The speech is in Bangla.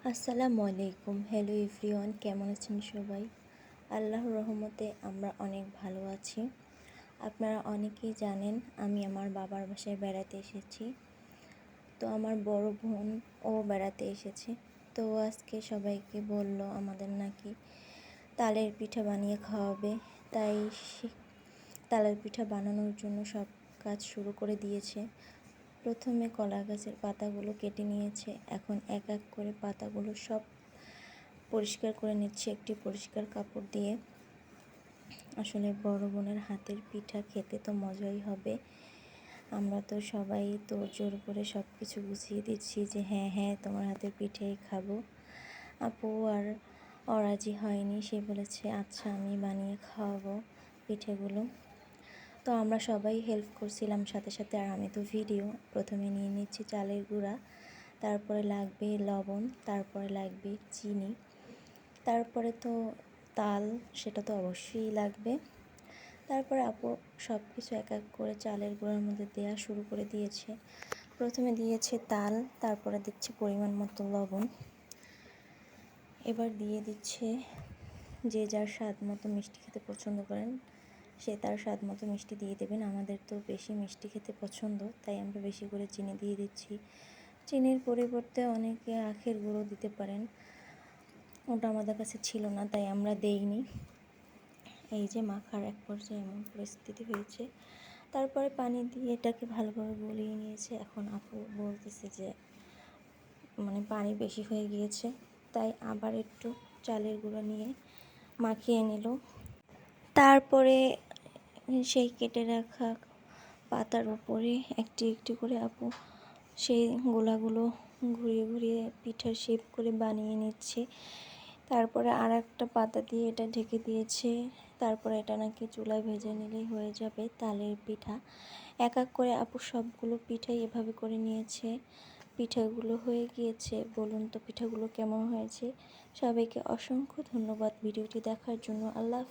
আসসালামু আলাইকুম। হ্যালো এভরিওয়ান, কেমন আছেন সবাই? আল্লাহর রহমতে আমরা অনেক ভালো আছি। আপনারা অনেকেই জানেন আমি আমার বাবার বাসায় বেড়াতে এসেছি। তো আমার বড় বোন ও বেড়াতে এসেছে। তো আজকে সবাইকে বলল আমাদের নাকি তালের পিঠা বানিয়ে খাওয়াবে। তাই তালের পিঠা বানানোর জন্য সব কাজ শুরু করে দিয়েছে। প্রথমে কলা গাছের পাতাগুলো কেটে নিয়েছে। এখন এক এক করে পাতাগুলো সব পরিষ্কার করে নিচ্ছে একটি পরিষ্কার কাপড় দিয়ে। আসলে বড় বোনের হাতের পিঠা খেতে তো মজাই হবে। আমরা তো সবাই তোড়জোড় করে সব কিছু গুছিয়ে দিচ্ছি যে হ্যাঁ হ্যাঁ তোমার হাতের পিঠাই খাবো। আপু আর অরাজি হয়নি, সে বলেছে আচ্ছা আমি বানিয়ে খাওয়াবো পিঠেগুলো। তো আমরা সবাই হেল্প করছিলাম সাথে সাথে। আর আমি তো ভিডিও প্রথমে নিয়ে নিচ্ছি চালের গুঁড়া, তারপরে লাগবে লবণ, তারপরে লাগবে চিনি, তারপরে তো তাল, সেটা তো অবশ্যই লাগবে। তারপরে আপু সব কিছু এক এক করে চালের গুঁড়ার মধ্যে দেওয়া শুরু করে দিয়েছে। প্রথমে দিয়েছে তাল, তারপরে দিচ্ছে পরিমাণ মতো লবণ, এবার দিয়ে দিচ্ছে যে যার স্বাদ মতো মিষ্টি খেতে পছন্দ করেন সে তার স্বাদ মতো মিষ্টি দিয়ে দেবেন। আমাদের তো বেশি মিষ্টি খেতে পছন্দ, তাই আমরা বেশি করে চিনি দিয়ে দিচ্ছি। চিনির পরিবর্তে অনেকে আখের গুঁড়ো দিতে পারেন, ওটা আমাদের কাছে ছিল না তাই আমরা দেইনি। এই যে মাখার এক পর্যায়ে এমন পরিস্থিতি হয়েছে। তারপরে পানি দিয়ে এটাকে ভালোভাবে গলিয়ে নিয়েছে। এখন আপু বলতেছে যে পানি বেশি হয়ে গিয়েছে, তাই আবার একটু চালের গুঁড়ো নিয়ে মাখিয়ে নিল। তারপরে সেই কেটে রাখা পাতার উপরে একটি একটি করে আপু সেই গোলাগুলো ঘুরিয়ে ঘুরিয়ে পিঠার শেপ করে বানিয়ে নিচ্ছে। তারপরে আর একটা পাতা দিয়ে এটা ঢেকে দিয়েছে। তারপরে এটা নাকি চুলায় ভেজে নিলেই হয়ে যাবে তালের পিঠা। এক এক করে আপু সবগুলো পিঠাই এভাবে করে নিয়েছে। পিঠাগুলো হয়ে গিয়েছে। বলুন তো পিঠাগুলো কেমন হয়েছে? সবাইকে অসংখ্য ধন্যবাদ ভিডিওটি দেখার জন্য। আল্লাহ।